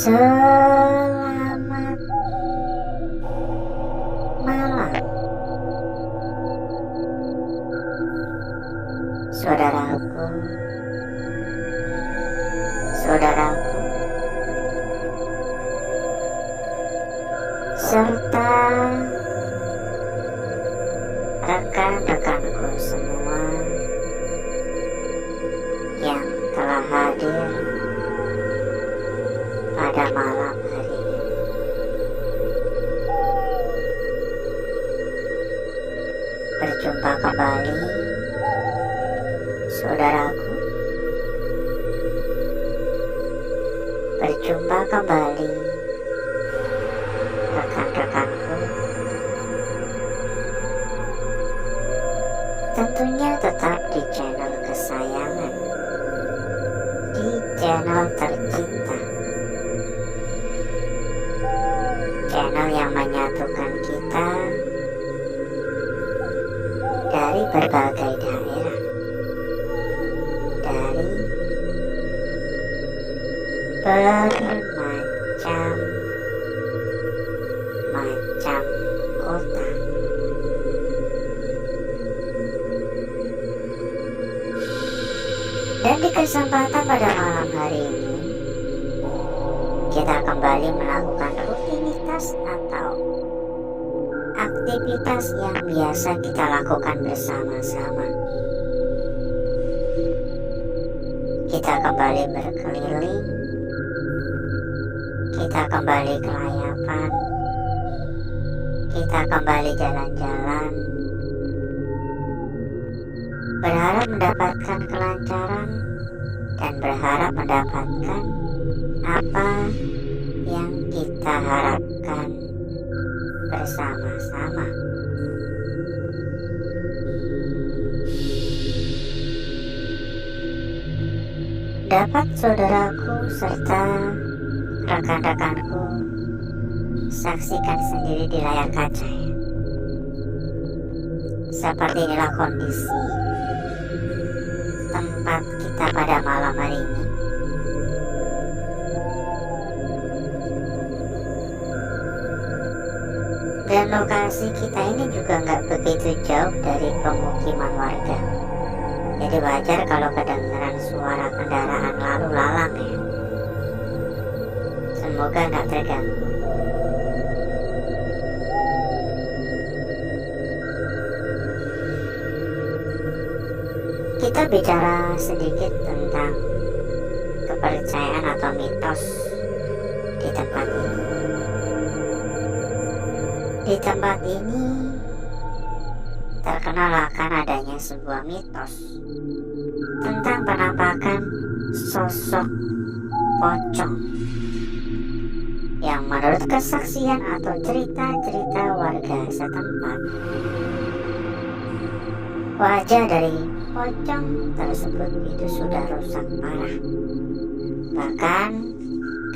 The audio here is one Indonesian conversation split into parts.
Selamat malam, saudaraku, saudaraku, serta rekan-rekanku semua yang telah hadir pada malam hari ini. Berjumpa kembali, saudaraku. Berjumpa kembali, rekan-rekanku. Tentunya tetap di channel kesayangan, di channel tercinta, channel yang menyatukan kita dari berbagai daerah, dari bermacam-macam kota. Dan di kesempatan pada malam hari ini, kita kembali melakukan rutinitas atau aktivitas yang biasa kita lakukan bersama-sama. Kita kembali berkeliling, kita kembali kelayapan, kita kembali jalan-jalan, berharap mendapatkan kelancaran dan berharap mendapatkan apa yang kita harapkan bersama-sama. Dapat saudaraku serta rekan-rekanku saksikan sendiri di layar kaca ya. Seperti inilah kondisi tempat kita pada malam hari ini. Dan lokasi kita ini juga nggak begitu jauh dari pemukiman warga. Jadi wajar kalau kedengaran suara kendaraan lalu lalang ya. Semoga nggak terganggu. Kita bicara sedikit tentang kepercayaan atau mitos di tempat ini. Di tempat ini terkenal akan adanya sebuah mitos tentang penampakan sosok pocong yang menurut kesaksian atau cerita-cerita warga setempat, wajah dari pocong tersebut itu sudah rusak parah. Bahkan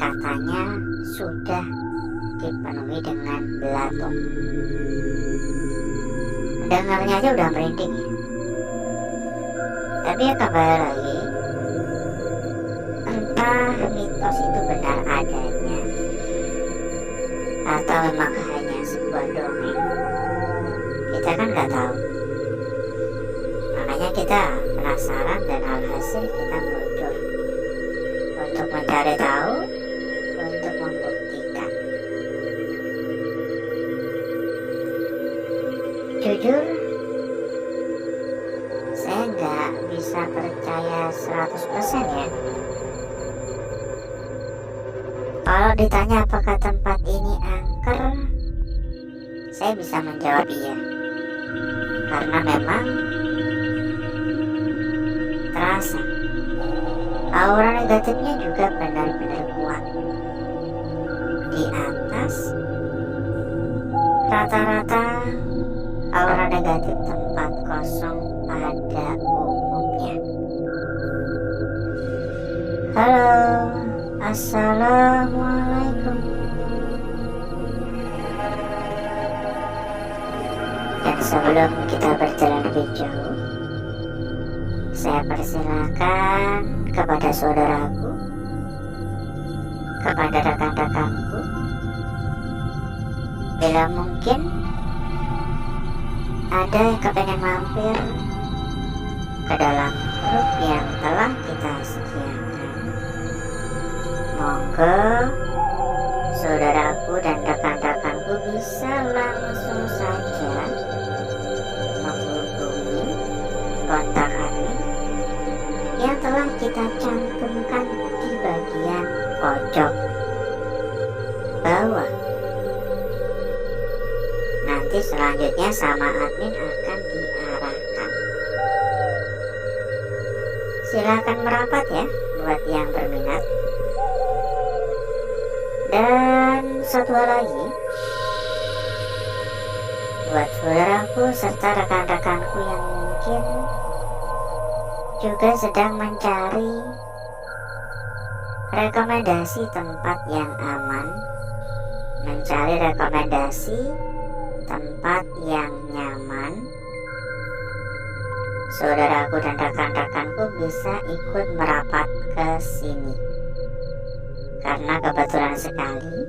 katanya sudah dipenuhi dengan belatung. Dengarnya aja udah merinding ya. Tapi ya kembali lagi, entah mitos itu benar adanya atau memang hanya sebuah dongeng, kita kan nggak tahu. Makanya kita penasaran dan alhasil kita muncul untuk mencari tahu, untuk membuktikan. Jujur, saya nggak bisa percaya 100% ya. Kalau ditanya apakah tempat ini angker, saya bisa menjawab iya. Karena memang terasa aura negatifnya juga benar-benar kuat. Di atas rata-rata aura negatif tempat kosong pada umumnya. Halo, assalamualaikum. Dan sebelum kita berjalan lebih jauh, saya persilakan kepada saudaraku kepada rekan-rekanku bila mungkin ada yang kepengen mampir ke dalam grup yang telah kita sediakan. Monggo saudaraku dan rekan-rekanku bisa langsung saja menghubungi kontak admin yang telah kita cantumkan di bagian pojok bawah. Nanti selanjutnya sama admin akan diarahkan. Silakan merapat ya buat yang berminat. Dan satu hal lagi, buat saudaraku serta rekan-rekanku yang mungkin juga sedang mencari rekomendasi tempat yang aman, mencari rekomendasi tempat yang nyaman, saudaraku dan rekan-rekanku bisa ikut merapat ke sini. Karena kebetulan sekali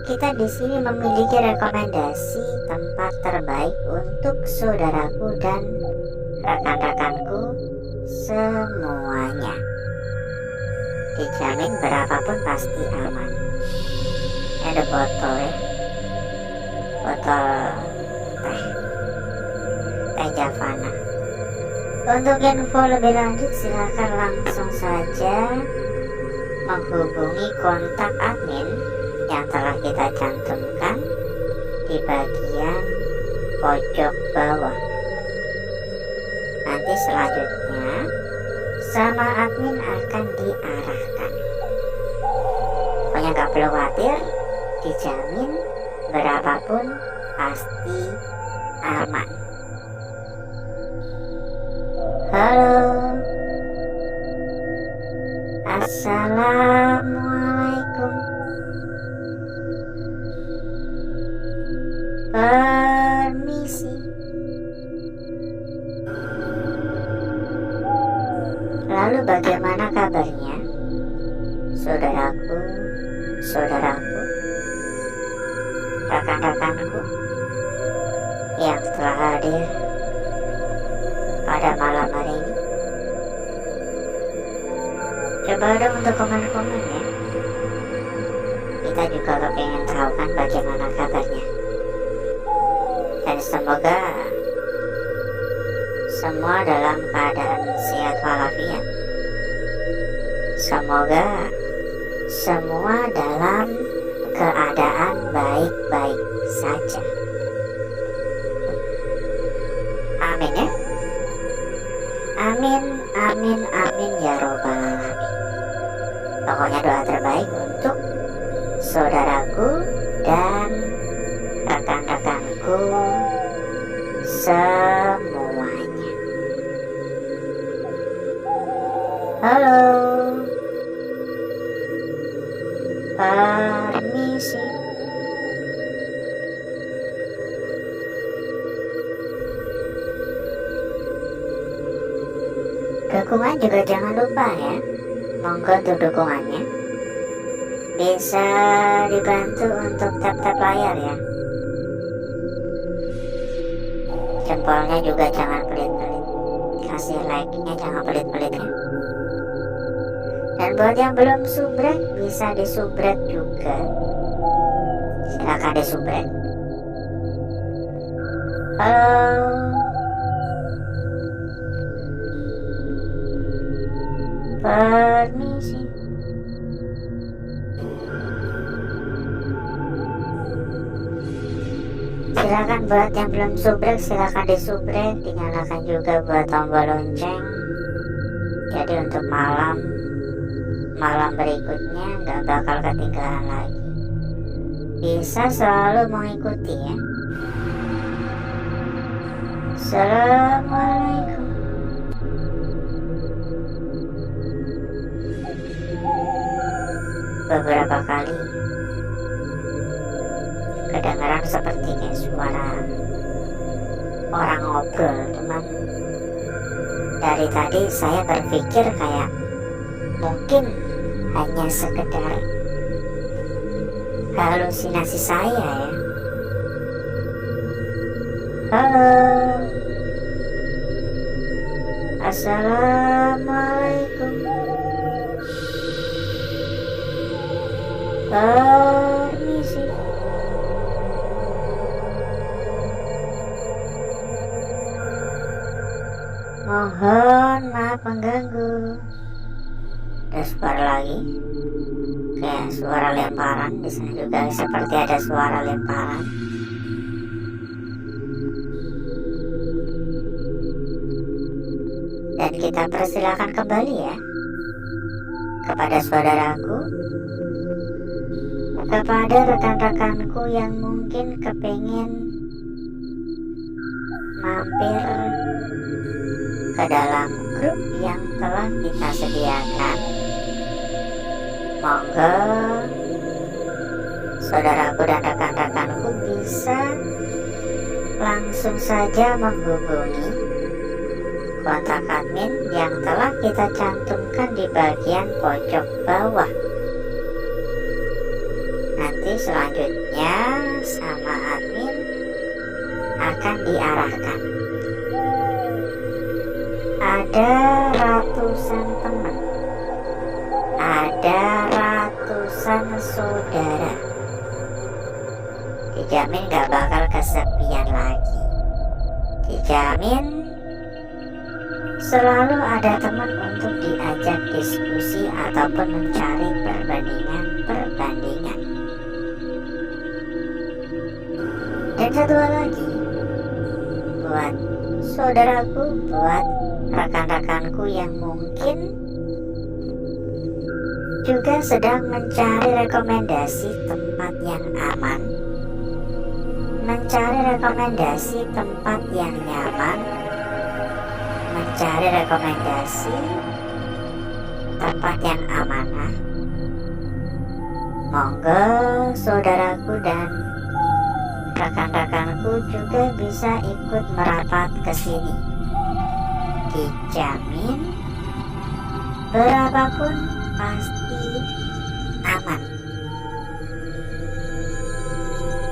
kita di sini memiliki rekomendasi tempat terbaik untuk saudaraku dan rekan-rekanku semuanya. Dijamin berapapun pasti aman. Ada botol ya, botol teh Javana. Untuk info lebih lanjut silakan langsung saja menghubungi kontak admin yang telah kita cantumkan di bagian pojok bawah. Nanti selanjutnya sama admin akan diarahkan. Pokoknya gak perlu khawatir, dijamin berapapun pasti aman. Halo, assalamualaikum. Permisi. Lalu bagaimana kabarnya saudaraku, rekan-rekanku yang telah hadir pada malam hari ini? Coba dong untuk komen-komen ya. Kita juga kepengen tahu kan bagaimana kabarnya. Dan semoga semua dalam keadaan sehat walafiat. Semoga semua dalam keadaan baik-baik saja. Amin ya. Amin, amin, amin ya robbal alamin. Pokoknya doa terbaik untuk saudaraku dan rekan-rekanku semuanya. Halo, permisi. Dukungan juga jangan lupa ya. Monggo untuk dukungannya bisa dibantu untuk tap-tap layar ya. Jempolnya juga jangan pelit-pelit, kasih like-nya jangan pelit-pelit ya. Dan buat yang belum subrek bisa disubrek juga, silakan disubrek. Halo, permisi. Silakan buat yang belum subrek silakan disubrek, dinyalakan juga buat tombol lonceng. Jadi untuk malam berikutnya nggak bakal ketinggalan lagi. Bisa selalu mengikuti ya. Assalamualaikum. Beberapa kali kedengaran seperti kayak suara orang ngobrol, teman. Dari tadi saya berpikir kayak mungkin hanya sekedar halusinasi saya ya. Halo, assalamualaikum, permisi, mohon maaf mengganggu. Ada suara lagi, kayak suara lemparan. Di sana juga seperti ada suara lemparan. Dan kita persilakan kembali ya kepada saudaraku, kepada rekan-rekanku yang mungkin kepengen mampir ke dalam grup yang telah kita sediakan. Monggo saudaraku dan rekan-rekanku bisa langsung saja menghubungi kontak admin yang telah kita cantumkan di bagian pojok bawah. Nanti selanjutnya sama admin akan diarahkan. Ada ratusan teman, ada ratusan saudara. Dijamin gak bakal kesepian lagi. Dijamin selalu ada teman untuk diajak diskusi ataupun mencari perbandingan-perbandingan. Dan satu hal lagi, buat saudaraku, buat rekan-rekanku yang mungkin juga sedang mencari rekomendasi tempat yang aman, mencari rekomendasi tempat yang nyaman, mencari rekomendasi tempat yang amanah. Monggo saudaraku dan rekan-rekanku juga bisa ikut merapat ke sini. Dijamin berapapun pasti aman.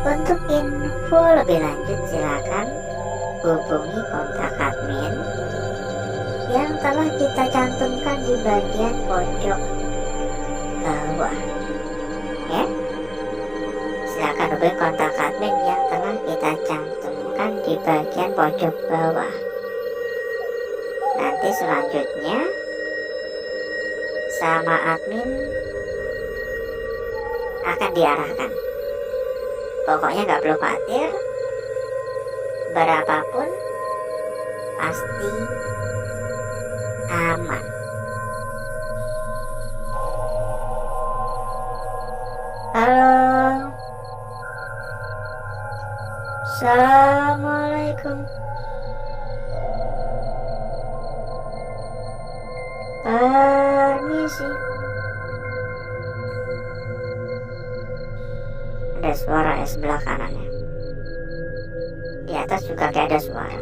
Untuk info lebih lanjut silakan hubungi kontak admin yang telah kita cantumkan di bagian pojok bawah ya. Silakan hubungi kontak admin yang telah kita cantumkan di bagian pojok bawah. Nanti selanjutnya sama admin akan diarahkan. Pokoknya gak perlu khawatir, berapapun pasti aman. Halo, assalamualaikum, permisi. Ada suara ya sebelah kanannya. Di atas juga kayak ada suara.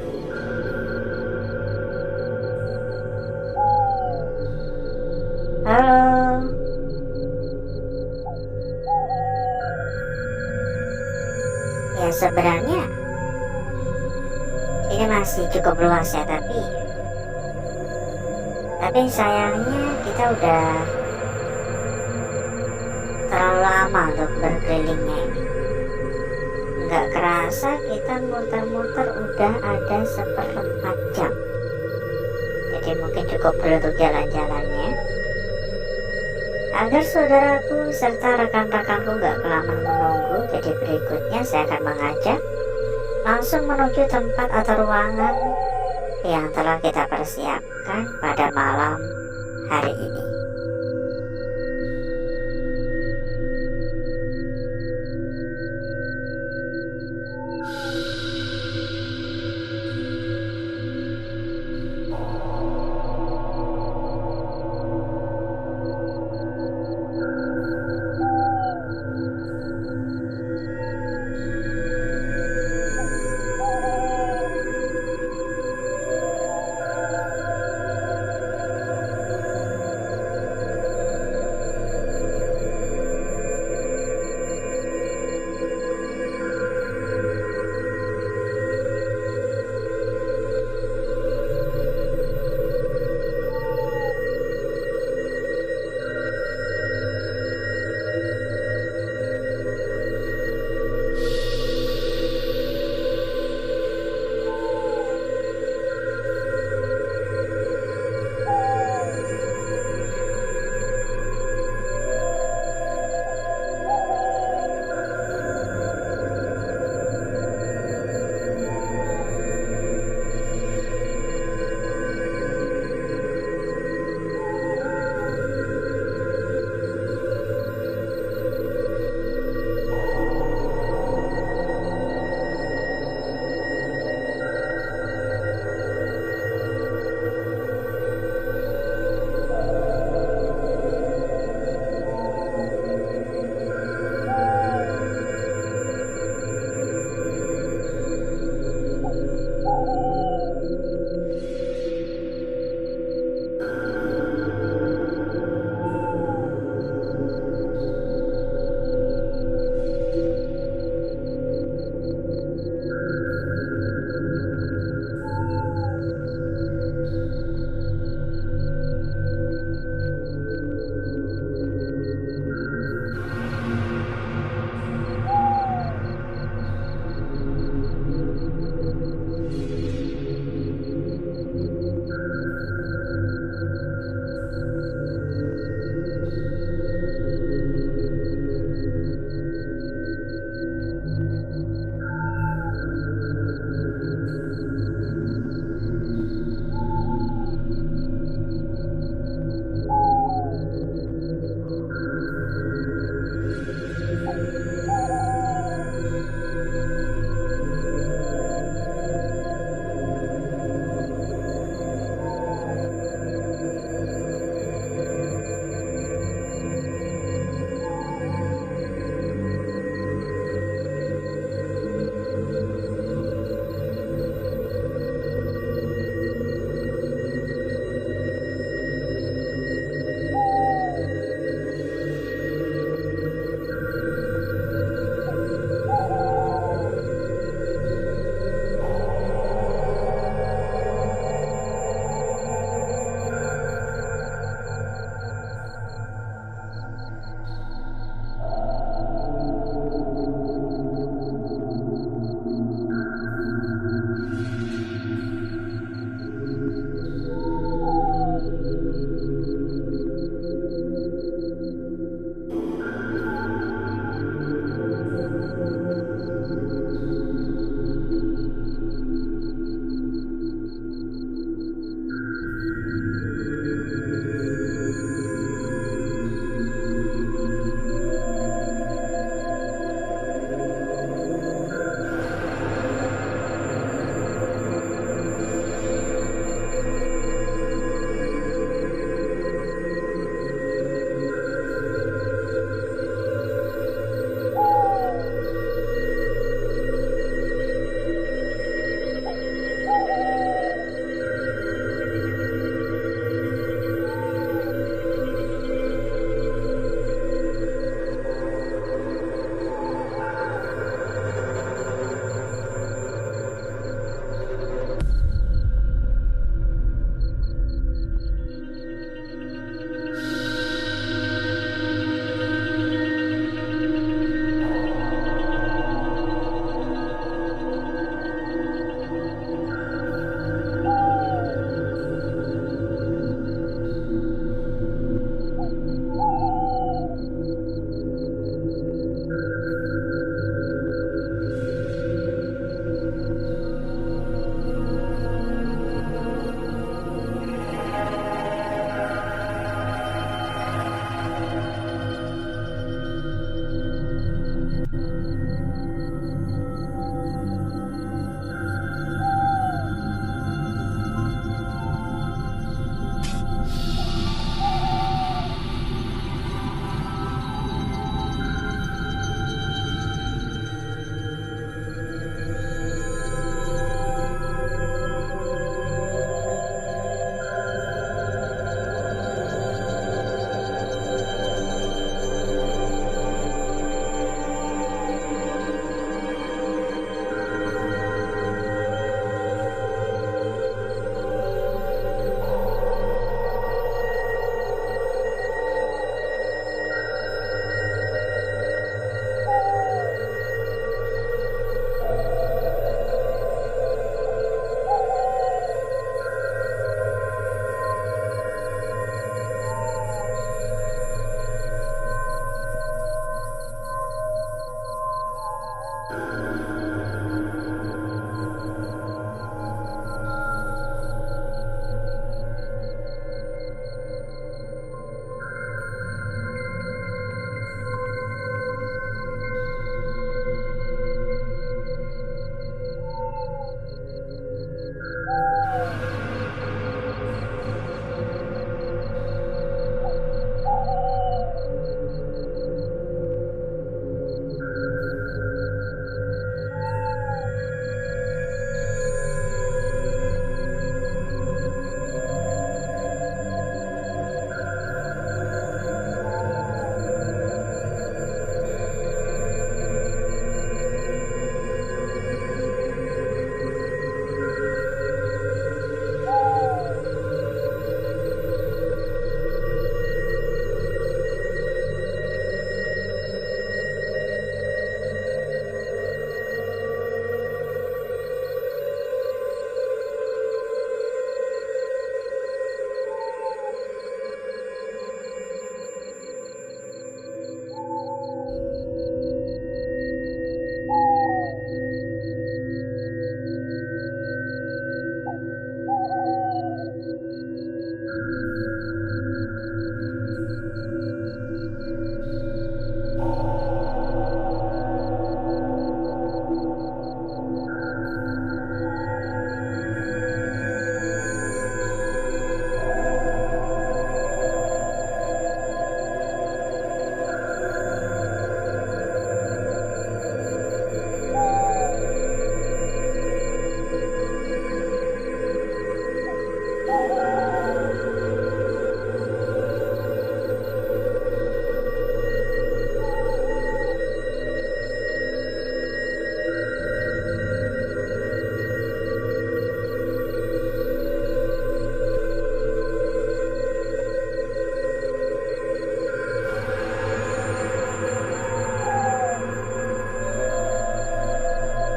Halo. Ya sebenarnya ini masih cukup luas ya, tapi sayangnya kita udah terlalu lama untuk berkelilingnya ini. Nggak kerasa kita muter-muter udah ada 1/4 jam. Jadi mungkin cukup dulu untuk jalan-jalannya, agar saudaraku serta rekan-rekanku nggak kelamaan menunggu. Jadi berikutnya saya akan mengajak langsung menuju tempat atau ruangan yang telah kita persiapkan pada malam hari ini.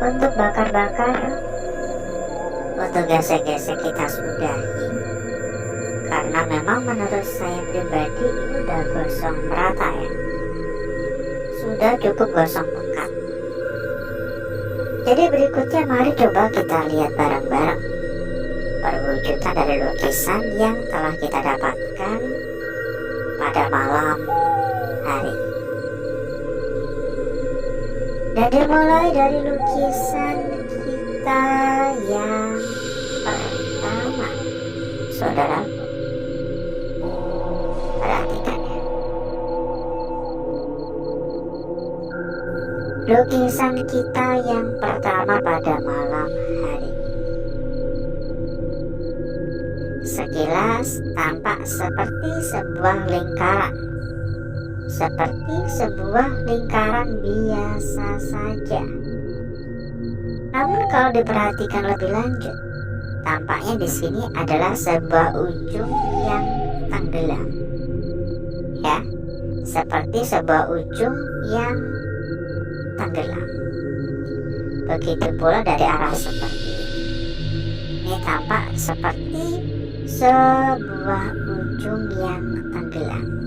Untuk bakar-bakar, untuk gesek-gesek kita sudahi, karena memang menurut saya pribadi ini udah gosong merata ya, sudah cukup gosong pekat. Jadi berikutnya mari coba kita lihat bareng-bareng perwujudan dari lukisan yang telah kita dapatkan pada malam hari ini. Dan dimulai dari lukisan kita yang pertama, saudaraku. Perhatikan ya. Lukisan kita yang pertama pada malam hari ini. Sekilas tampak seperti sebuah lingkaran. Seperti sebuah lingkaran biasa saja. Namun kalau diperhatikan lebih lanjut, tampaknya di sini adalah sebuah ujung yang tenggelam. Ya, seperti sebuah ujung yang tenggelam. Begitu pula dari arah seperti ini. Ini tampak seperti sebuah ujung yang tenggelam.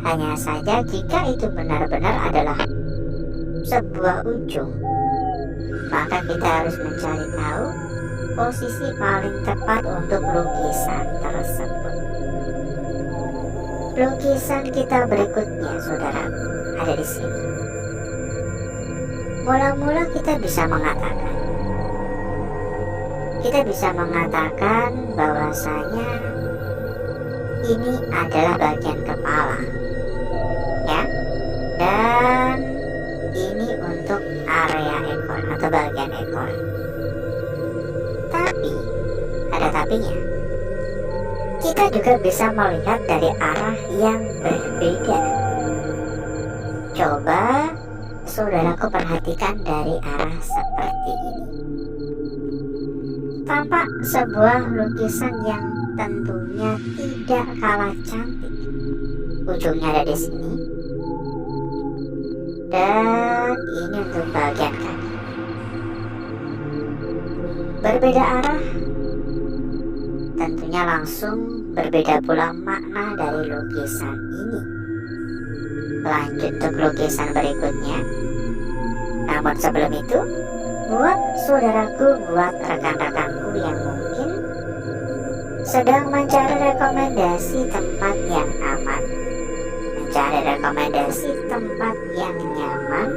Hanya saja jika itu benar-benar adalah sebuah ujung, maka kita harus mencari tahu posisi paling tepat untuk lukisan tersebut. Lukisan kita berikutnya, saudaraku, ada di sini. Mula-mula kita bisa mengatakan bahwasanya ini adalah bagian kepala. Ya, dan ini untuk area ekor atau bagian ekor. Tapi ada tapinya. Kita juga bisa melihat dari arah yang berbeda. Coba saudaraku perhatikan dari arah seperti ini. Tampak sebuah lukisan yang tentunya tidak kalah cantik. Ujungnya ada di sini. Dan ini untuk bagian kaki. Berbeda arah, tentunya langsung berbeda pula makna dari lukisan ini. Lanjut untuk lukisan berikutnya. Namun sebelum itu, buat saudaraku, buat rekan-rekanku yang mungkin sedang mencari rekomendasi tempat yang aman, mencari rekomendasi tempat yang nyaman,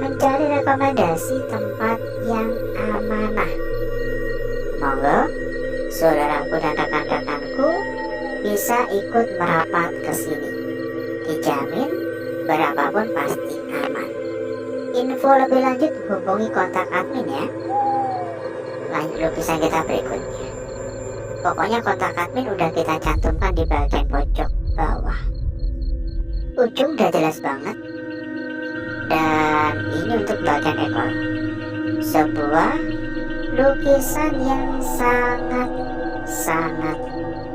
mencari rekomendasi tempat yang amanah. Monggo saudaraku dan rekan-rekanku bisa ikut merapat ke sini. Dijamin berapapun pasti aman. Info lebih lanjut hubungi kontak admin ya. Lanjut lukisan kita berikutnya. Pokoknya kontak admin udah kita cantumkan di bagian pojok bawah. Ujung udah jelas banget. Dan ini untuk bagian ekor. Sebuah lukisan yang sangat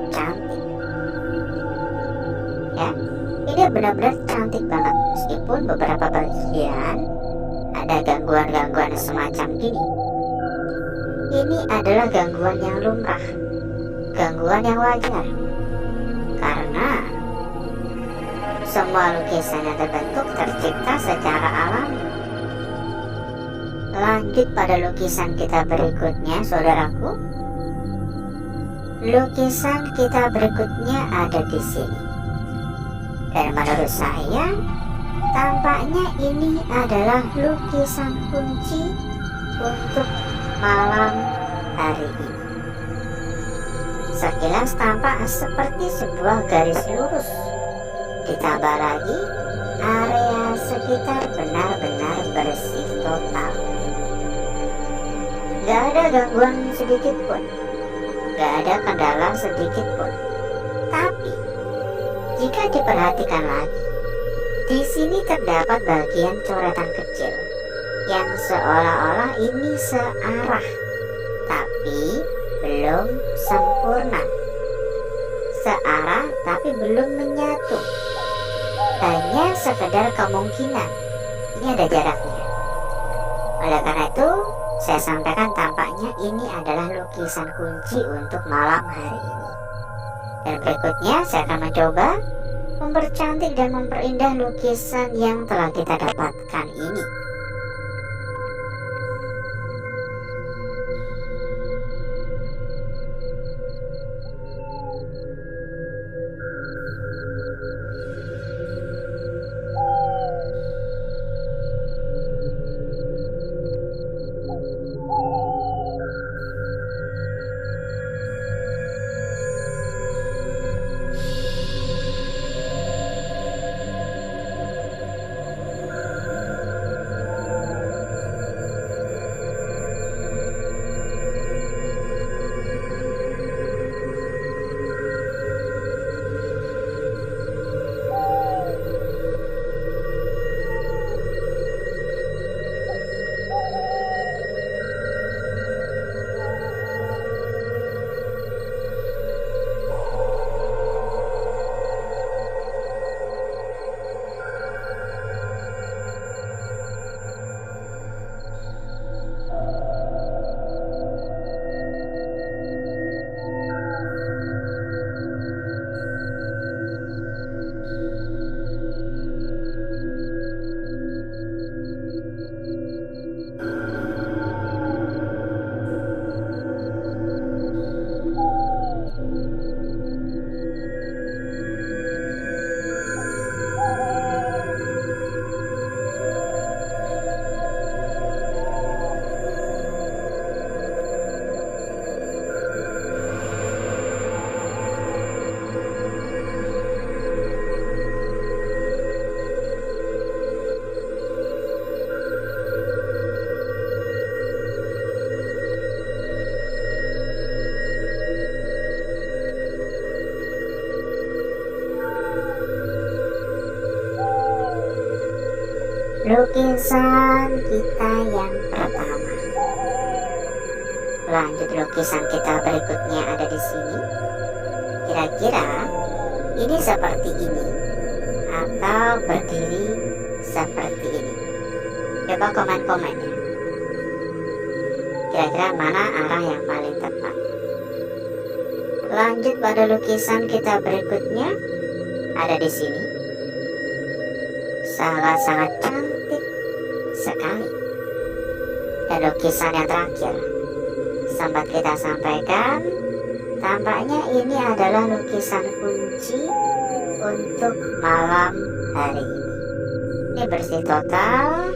cantik. Ya, ini benar-benar cantik banget. Meskipun beberapa bagian ada gangguan-gangguan semacam gini. Ini adalah gangguan yang lumrah, gangguan yang wajar, karena semua lukisan yang terbentuk tercipta secara alami. Lanjut pada lukisan kita berikutnya, saudaraku. Lukisan kita berikutnya ada di sini. Dan menurut saya, tampaknya ini adalah lukisan kunci untuk malam hari ini. Sekilas tampak seperti sebuah garis lurus. Ditambah lagi, area sekitar benar-benar bersih total. Gak ada gangguan sedikit pun, gak ada kendala sedikit pun. Tapi, jika diperhatikan lagi, di sini terdapat bagian coretan kecil yang seolah-olah ini searah, tapi belum sempurna. Searah tapi belum menyatu. Hanya sekedar kemungkinan. Ini ada jaraknya. Oleh karena itu, saya sampaikan tampaknya ini adalah lukisan kunci untuk malam hari ini. Dan berikutnya saya akan mencoba mempercantik dan memperindah lukisan yang telah kita dapatkan ini. Lukisan kita yang pertama. Lanjut lukisan kita berikutnya ada di sini. Kira-kira ini seperti ini atau berdiri seperti ini? Coba komen-komen ya. Kira-kira mana arah yang paling tepat? Lanjut pada lukisan kita berikutnya ada di sini. Sangat-sangat cantik, sekali. Dan lukisan yang terakhir sempat kita sampaikan, tampaknya ini adalah lukisan kunci untuk malam hari ini. Ini bersih total,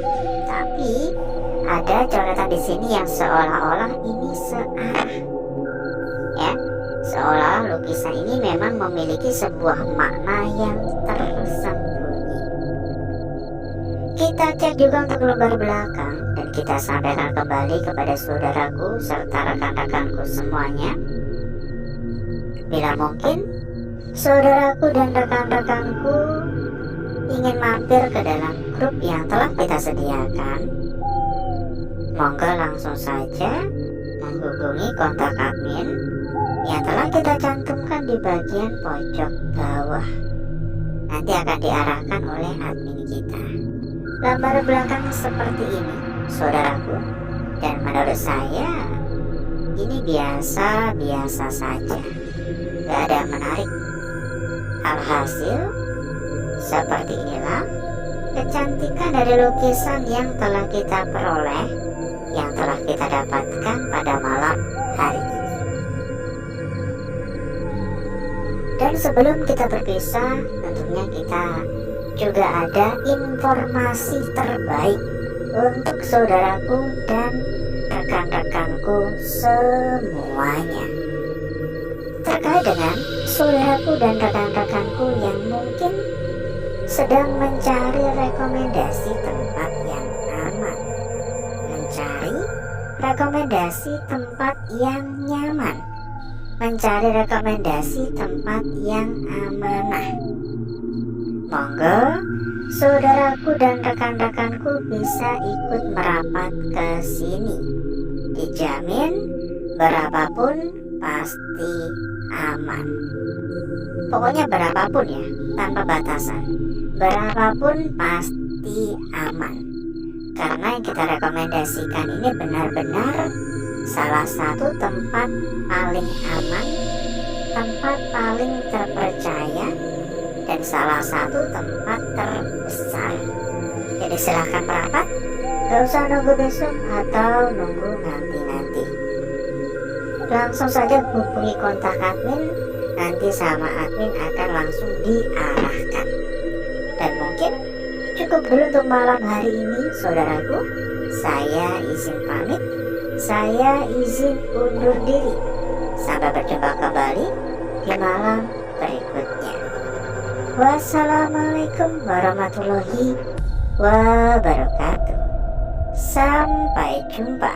tapi ada coretan di sini yang seolah-olah ini searah. Ya, seolah lukisan ini memang memiliki sebuah makna yang tersembunyi. Kita cek juga untuk lembar belakang dan kita sampaikan kembali kepada saudaraku serta rekan-rekanku semuanya. Bila mungkin saudaraku dan rekan-rekanku ingin mampir ke dalam grup yang telah kita sediakan, monggo langsung saja menghubungi kontak admin yang telah kita cantumkan di bagian pojok bawah. Nanti akan diarahkan oleh admin kita. Lembar belakang seperti ini, saudaraku, dan menurut saya ini biasa-biasa saja, gak ada yang menarik. Alhasil, seperti inilah kecantikan dari lukisan yang telah kita peroleh, yang telah kita dapatkan pada malam hari ini. Dan sebelum kita berpisah, tentunya kita juga ada informasi terbaik untuk saudaraku dan rekan-rekanku semuanya. Terkait dengan saudaraku dan rekan-rekanku yang mungkin sedang mencari rekomendasi tempat yang aman, mencari rekomendasi tempat yang nyaman, mencari rekomendasi tempat yang amanah. Monggo saudaraku dan rekan-rekanku bisa ikut merapat ke sini. Dijamin berapapun pasti aman. Pokoknya berapapun ya, tanpa batasan. Berapapun pasti aman. Karena yang kita rekomendasikan ini benar-benar salah satu tempat paling aman, tempat paling terpercaya, dan salah satu tempat terbesar. Jadi silahkan merapat, gak usah nunggu besok atau nunggu nanti-nanti. Langsung saja hubungi kontak admin, nanti sama admin akan langsung diarahkan. Dan mungkin cukup dulu untuk malam hari ini, saudaraku. Saya izin pamit, saya izin undur diri. Sampai berjumpa kembali di malam berikutnya. Wassalamualaikum warahmatullahi wabarakatuh. Sampai jumpa.